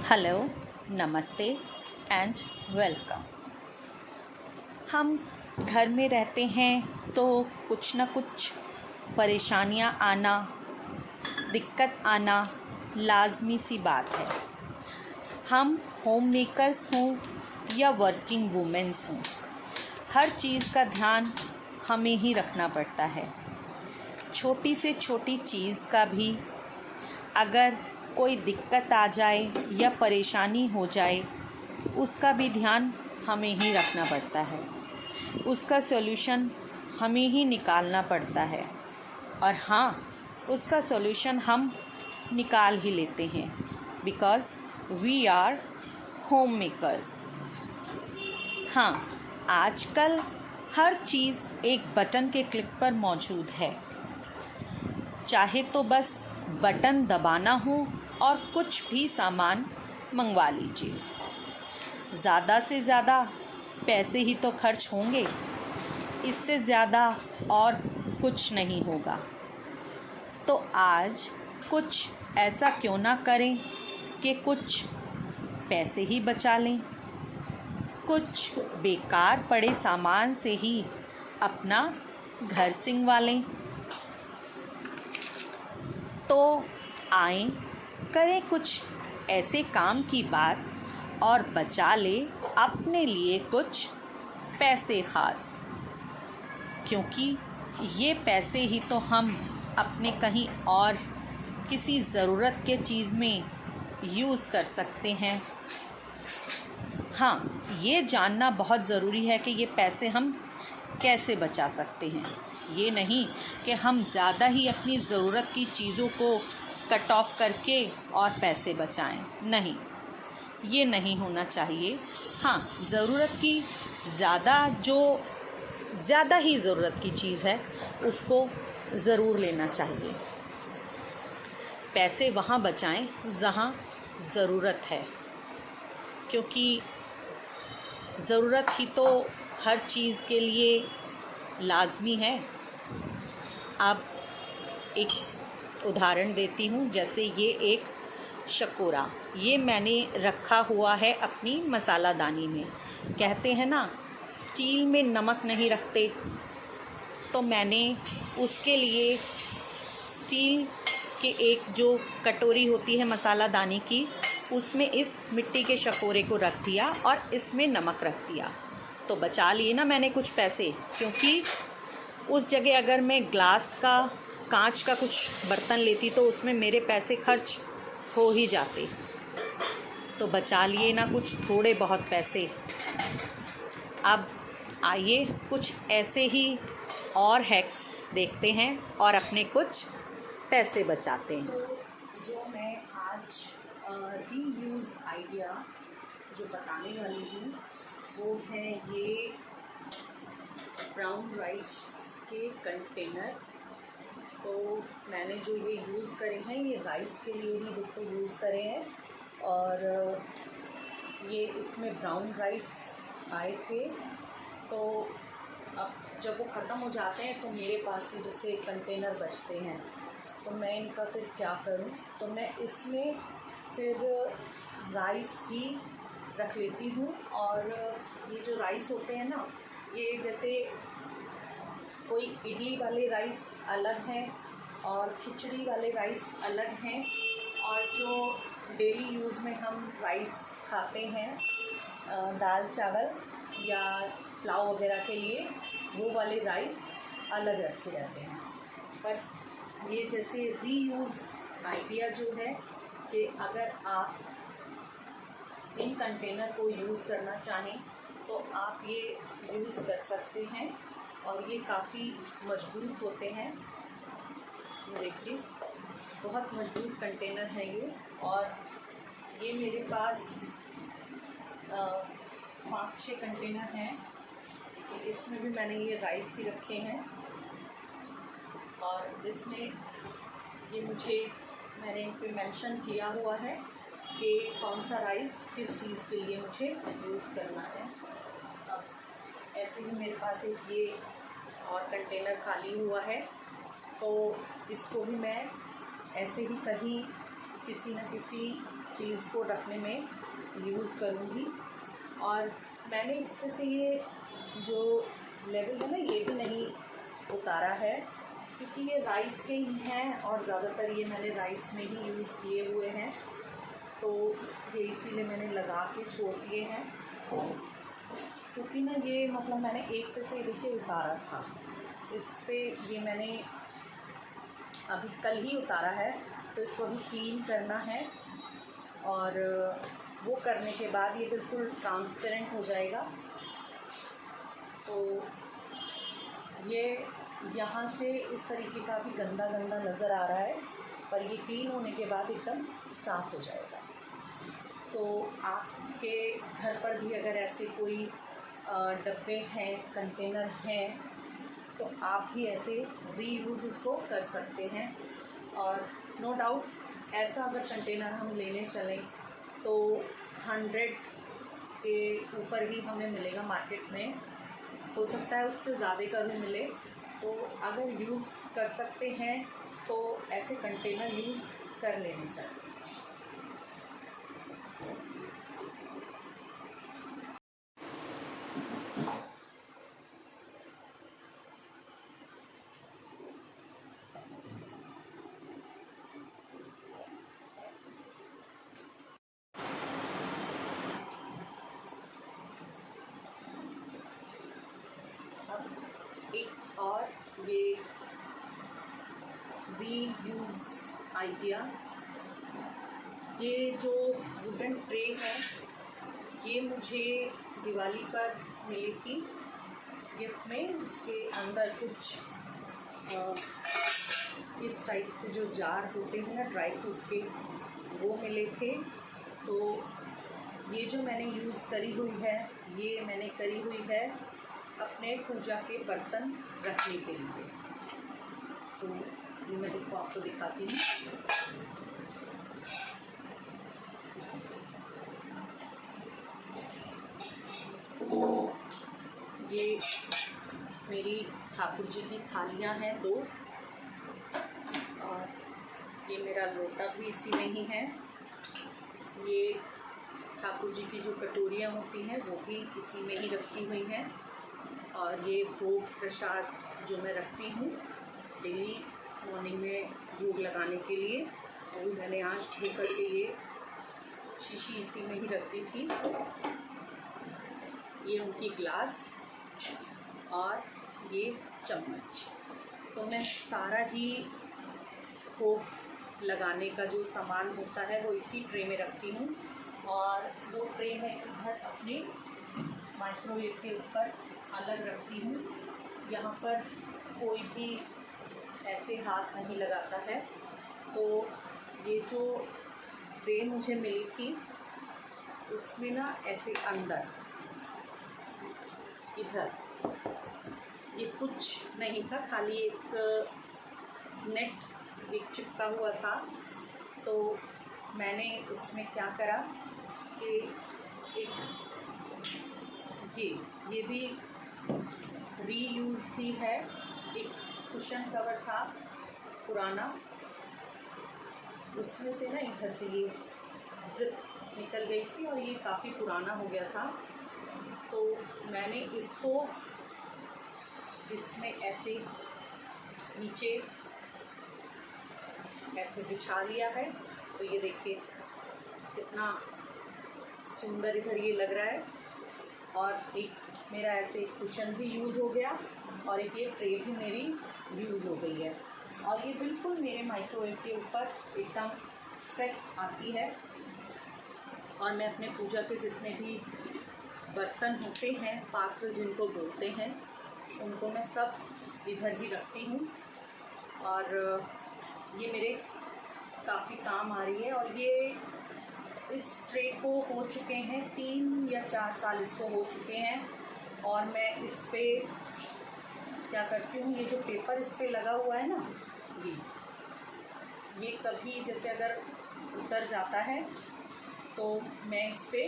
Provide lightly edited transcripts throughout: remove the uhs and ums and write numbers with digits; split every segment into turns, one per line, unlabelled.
Hello, नमस्ते and welcome. हम घर में रहते हैं तो कुछ ना कुछ परेशानियां आना, दिक्कत आना लाजमी सी बात है। हम होम मेकर्स हों या वर्किंग वुमेन्स हों, हर चीज़ का ध्यान हमें ही रखना पड़ता है। छोटी से छोटी चीज़ का भी अगर कोई दिक्कत आ जाए या परेशानी हो जाए, उसका भी ध्यान हमें ही रखना पड़ता है। उसका सॉल्यूशन हमें ही निकालना पड़ता है और हाँ, उसका सॉल्यूशन हम निकाल ही लेते हैं because we are homemakers. हाँ, आजकल हर चीज़ एक बटन के क्लिक पर मौजूद है। चाहे तो बस बटन दबाना हो और कुछ भी सामान मंगवा लीजिए। ज़्यादा से ज़्यादा पैसे ही तो खर्च होंगे, इससे ज़्यादा और कुछ नहीं होगा। तो आज कुछ ऐसा क्यों ना करें कि कुछ पैसे ही बचा लें, कुछ बेकार पड़े सामान से ही अपना घर सिंगवा लें। तो आएं, करें कुछ ऐसे काम की बात और बचा ले अपने लिए कुछ पैसे ख़ास, क्योंकि ये पैसे ही तो हम अपने कहीं और किसी ज़रूरत के चीज़ में यूज़ कर सकते हैं। हाँ, ये जानना बहुत ज़रूरी है कि ये पैसे हम कैसे बचा सकते हैं। ये नहीं कि हम ज़्यादा ही अपनी ज़रूरत की चीज़ों को कट ऑफ करके और पैसे बचाएं। नहीं, ये नहीं होना चाहिए। हाँ, ज़रूरत की ज़्यादा ही ज़रूरत की चीज़ है, उसको ज़रूर लेना चाहिए। पैसे वहाँ बचाएं जहाँ ज़रूरत है, क्योंकि ज़रूरत ही तो हर चीज़ के लिए लाज़मी है। अब एक उदाहरण देती हूँ। जैसे ये एक शकोरा, ये मैंने रखा हुआ है अपनी मसालादानी में। कहते हैं ना, स्टील में नमक नहीं रखते, तो मैंने उसके लिए स्टील के एक जो कटोरी होती है मसालादानी की, उसमें इस मिट्टी के शकोरे को रख दिया और इसमें नमक रख दिया। तो बचा लिए ना मैंने कुछ पैसे, क्योंकि उस जगह अगर मैं कांच का कुछ बर्तन लेती तो उसमें मेरे पैसे खर्च हो ही जाते। तो बचा लिए ना कुछ थोड़े बहुत पैसे। अब आइए कुछ ऐसे ही और हैक्स देखते हैं और अपने कुछ पैसे बचाते हैं। जो मैं आज रीयूज़ आइडिया जो बताने वाली हूँ वो है ये ब्राउन राइस के कंटेनर। तो मैंने जो ये यूज़ करे हैं, ये राइस के लिए ही देखो यूज़ करे हैं। और ये इसमें ब्राउन राइस आए थे, तो अब जब वो ख़त्म हो जाते हैं तो मेरे पास ही जैसे कंटेनर बचते हैं, तो मैं इनका फिर क्या करूं, तो मैं इसमें फिर राइस ही रख लेती हूँ। और ये जो राइस होते हैं ना, ये जैसे कोई इडली वाले राइस अलग हैं और खिचड़ी वाले राइस अलग हैं, और जो डेली यूज़ में हम राइस खाते हैं दाल चावल या पुलाव वगैरह के लिए, वो वाले राइस अलग रखे रहते हैं। पर ये जैसे रीयूज़ आइडिया जो है कि अगर आप इन कंटेनर को यूज़ करना चाहें तो आप ये यूज़ कर सकते हैं। और ये काफ़ी मजबूत होते हैं। ये देखिए, बहुत मजबूत कंटेनर है ये। और ये मेरे पास 5-6 कंटेनर हैं। इसमें भी मैंने ये राइस ही रखे हैं, और इसमें ये मैंने इन पे मेंशन किया हुआ है कि कौन सा राइस किस चीज़ के लिए मुझे यूज़ करना है। अब ऐसे ही मेरे पास एक ये और कंटेनर खाली हुआ है, तो इसको भी मैं ऐसे ही कहीं किसी न किसी चीज़ को रखने में यूज़ करूँगी। और मैंने इसमें से ये जो लेवल है ना, ये भी नहीं उतारा है, क्योंकि ये राइस के ही हैं और ज़्यादातर ये मैंने राइस में ही यूज़ किए हुए हैं, तो ये इसीलिए मैंने लगा के छोड़ दिए हैं। क्योंकि ना ये मतलब मैंने एक पे से देखिए उतारा था, इस पे ये मैंने अभी कल ही उतारा है, तो इसको अभी क्लीन करना है और वो करने के बाद ये बिल्कुल ट्रांसपेरेंट हो जाएगा। तो ये यहाँ से इस तरीके का भी गंदा गंदा नज़र आ रहा है, पर ये क्लीन होने के बाद एकदम साफ़ हो जाएगा। तो आपके घर पर भी अगर ऐसे कोई डब्बे हैं, कंटेनर हैं, तो आप भी ऐसे रीयूज़ उसको कर सकते हैं। और नो डाउट ऐसा अगर कंटेनर हम लेने चलें तो 100 के ऊपर ही हमें मिलेगा मार्केट में, हो सकता है उससे ज़्यादा का भी मिले। तो अगर यूज़ कर सकते हैं तो ऐसे कंटेनर यूज़ कर लेने चाहिए। एक और ये रीयूज़ आइडिया, ये जो वुडन ट्रे है ये मुझे दिवाली पर मिली थी गिफ्ट में। इसके अंदर कुछ इस टाइप से जो जार होते हैं ना ड्राई फ्रूट के, वो मिले थे। तो ये जो मैंने यूज़ करी हुई है, ये मैंने करी हुई है अपने पूजा के बर्तन रखने के लिए। तो ये मैं आपको दिखाती हूँ। ये मेरी ठाकुर जी की थालियाँ हैं 2, और ये मेरा लोटा भी इसी में ही है। ये ठाकुर जी की जो कटोरियाँ होती हैं वो भी इसी में ही रखी हुई हैं। और ये भोग प्रसाद जो मैं रखती हूँ डेली मॉर्निंग में भोग लगाने के लिए, वो भी मैंने आज धो करके ये शीशी इसी में ही रखती थी। ये उनकी ग्लास और ये चम्मच, तो मैं सारा ही भोग लगाने का जो सामान होता है वो इसी ट्रे में रखती हूँ। और वो ट्रे मैं इधर अपने माइक्रोवेव के ऊपर अलग रखती हूँ। यहाँ पर कोई भी ऐसे हाथ नहीं लगाता है। तो ये जो ट्रे मुझे मिली थी उसमें ना ऐसे अंदर इधर ये कुछ नहीं था, खाली एक नेट एक चिपका हुआ था। तो मैंने उसमें क्या करा कि एक ये भी रीयूज़ ही है। एक कुशन कवर था पुराना, उसमें से ना इधर से ये जिप निकल गई थी और ये काफ़ी पुराना हो गया था। तो मैंने इसको इसमें ऐसे नीचे ऐसे बिछा लिया है। तो ये देखिए कितना सुंदर इधर ये लग रहा है। और एक मेरा ऐसे कुशन भी यूज़ हो गया और एक ये ट्रे भी मेरी यूज़ हो गई है। और ये बिल्कुल मेरे माइक्रोवेव के ऊपर एकदम सेट आती है। और मैं अपने पूजा के जितने भी बर्तन होते हैं, पात्र जिनको बोलते हैं, उनको मैं सब इधर ही रखती हूँ। और ये मेरे काफ़ी काम आ रही है। और ये इस ट्रे को हो चुके हैं 3 या 4 साल इसको हो चुके हैं। और मैं इस पे क्या करती हूँ, ये जो पेपर इस पे लगा हुआ है ना, ये कभी जैसे अगर उतर जाता है तो मैं इस पे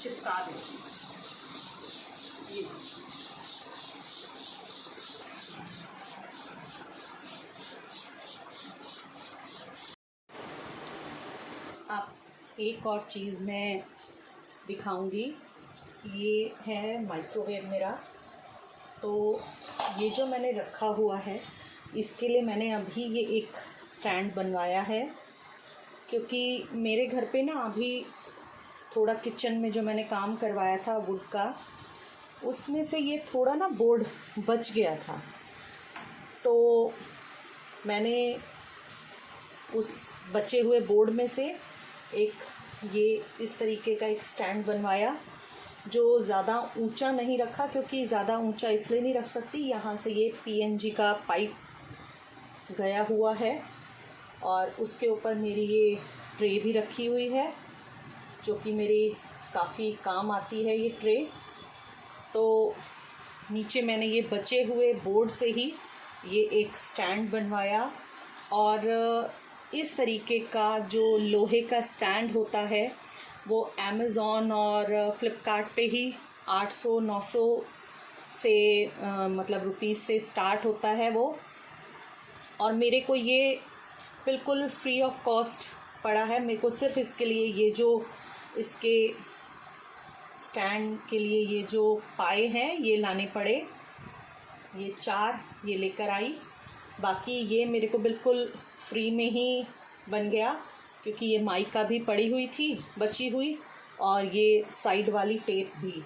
चिपका देती हूँ। ये अब एक और चीज़ मैं दिखाऊंगी। ये है माइक्रोवेव मेरा। तो ये जो मैंने रखा हुआ है, इसके लिए मैंने अभी ये एक स्टैंड बनवाया है, क्योंकि मेरे घर पे ना अभी थोड़ा किचन में जो मैंने काम करवाया था वुड का, उसमें से ये थोड़ा ना बोर्ड बच गया था। तो मैंने उस बचे हुए बोर्ड में से एक ये इस तरीके का एक स्टैंड बनवाया, जो ज़्यादा ऊंचा नहीं रखा, क्योंकि ज़्यादा ऊंचा इसलिए नहीं रख सकती, यहाँ से ये पीएनजी का पाइप गया हुआ है और उसके ऊपर मेरी ये ट्रे भी रखी हुई है, जो कि मेरी काफ़ी काम आती है ये ट्रे। तो नीचे मैंने ये बचे हुए बोर्ड से ही ये एक स्टैंड बनवाया, और इस तरीके का जो लोहे का स्टैंड होता है वो अमेज़ॉन और फ्लिपकार्ट पे ही 800-900 से मतलब रुपीस से स्टार्ट होता है वो। और मेरे को ये बिल्कुल फ्री ऑफ कॉस्ट पड़ा है। मेरे को सिर्फ इसके लिए ये जो इसके स्टैंड के लिए ये जो पाए हैं ये लाने पड़े, ये 4 ये लेकर आई। बाकी ये मेरे को बिल्कुल फ्री में ही बन गया, क्योंकि ये माइका भी पड़ी हुई थी बची हुई, और ये साइड वाली टेप भी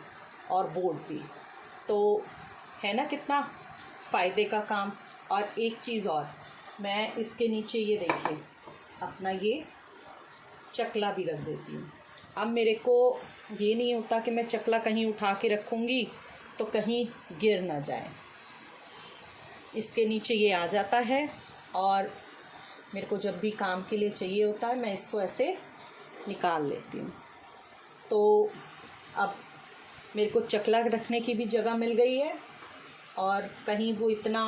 और बोर्ड भी। तो है ना कितना फ़ायदे का काम। और एक चीज़ और, मैं इसके नीचे ये देखिए अपना ये चकला भी रख देती हूँ। अब मेरे को ये नहीं होता कि मैं चकला कहीं उठा के रखूँगी तो कहीं गिर ना जाए। इसके नीचे ये आ जाता है, और मेरे को जब भी काम के लिए चाहिए होता है मैं इसको ऐसे निकाल लेती हूँ। तो अब मेरे को चकला रखने की भी जगह मिल गई है, और कहीं वो इतना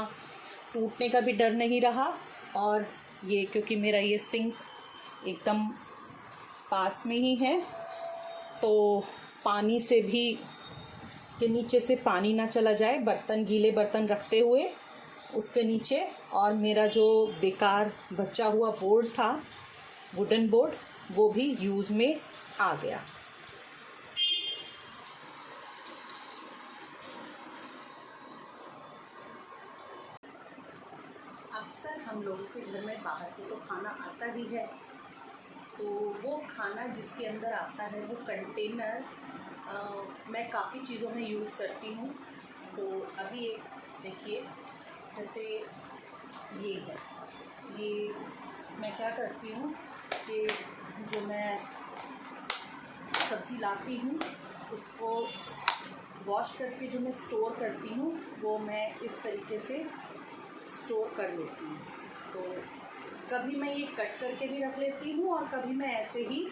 टूटने का भी डर नहीं रहा। और ये क्योंकि मेरा ये सिंक एकदम पास में ही है, तो पानी से भी के नीचे से पानी ना चला जाए, बर्तन गीले बर्तन रखते हुए उसके नीचे। और मेरा जो बेकार बचा हुआ बोर्ड था, वुडन बोर्ड, वो भी यूज़ में आ गया। अक्सर हम लोगों के घर में बाहर से तो खाना आता ही है, तो वो खाना जिसके अंदर आता है वो कंटेनर मैं काफ़ी चीज़ों में यूज़ करती हूँ। तो अभी एक देखिए, जैसे ये है, ये मैं क्या करती हूँ कि जो मैं सब्ज़ी लाती हूँ उसको वॉश करके जो मैं स्टोर करती हूँ वो मैं इस तरीके से स्टोर कर लेती हूँ। तो कभी मैं ये कट करके भी रख लेती हूँ, और कभी मैं ऐसे ही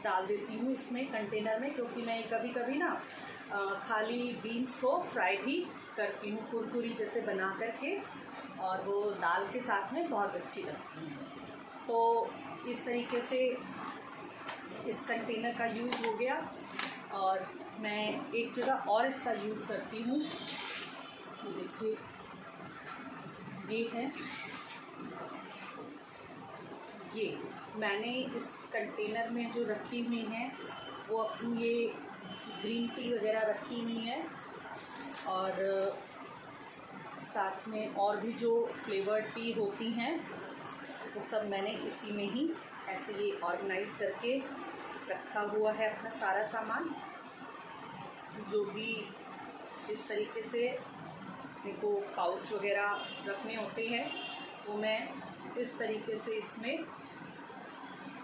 डाल देती हूँ इसमें कंटेनर में, क्योंकि मैं कभी कभी ना खाली बीन्स को फ्राई भी करती हूँ कुरकुरी जैसे बना करके, और वो दाल के साथ में बहुत अच्छी लगती है। तो इस तरीके से इस कंटेनर का यूज़ हो गया। और मैं एक जगह और इसका यूज़ करती हूँ, तो देखिए ये है, ये मैंने इस कंटेनर में जो रखी हुई हैं वो अपनी ये ग्रीन टी वगैरह रखी हुई है, और साथ में और भी जो फ्लेवर्ड टी होती हैं वो सब मैंने इसी में ही ऐसे ये ऑर्गेनाइज़ करके रखा हुआ है अपना सारा सामान। जो भी इस तरीके से मेरे को पाउच वगैरह रखने होते हैं वो मैं इस तरीके से इसमें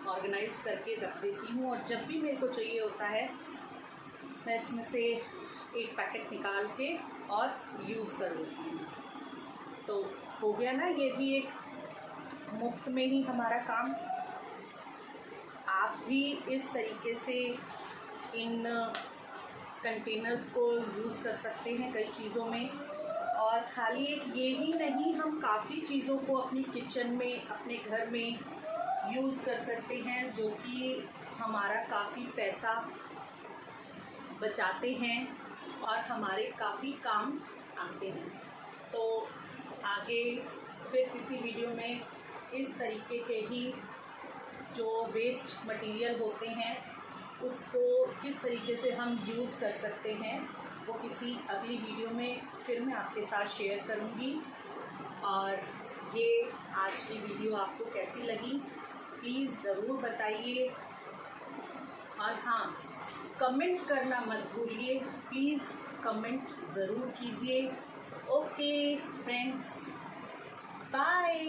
ऑर्गेनाइज़ करके रख देती हूँ। और जब भी मेरे को चाहिए होता है मैं इसमें से एक पैकेट निकाल के और यूज़ कर लेती हूँ। तो हो गया ना ये भी एक मुफ्त में ही हमारा काम। आप भी इस तरीके से इन कंटेनर्स को यूज़ कर सकते हैं कई चीज़ों में। और खाली एक ये ही नहीं, हम काफ़ी चीज़ों को अपनी किचन में अपने घर में यूज़ कर सकते हैं, जो कि हमारा काफ़ी पैसा बचाते हैं और हमारे काफ़ी काम आते हैं। तो आगे फिर किसी वीडियो में इस तरीके के ही जो वेस्ट मटेरियल होते हैं उसको किस तरीके से हम यूज़ कर सकते हैं वो किसी अगली वीडियो में फिर मैं आपके साथ शेयर करूँगी। और ये आज की वीडियो आपको कैसी लगी प्लीज़ ज़रूर बताइए। और हाँ, कमेंट करना मत भूलिए, प्लीज़ कमेंट ज़रूर कीजिए। Okay friends, bye.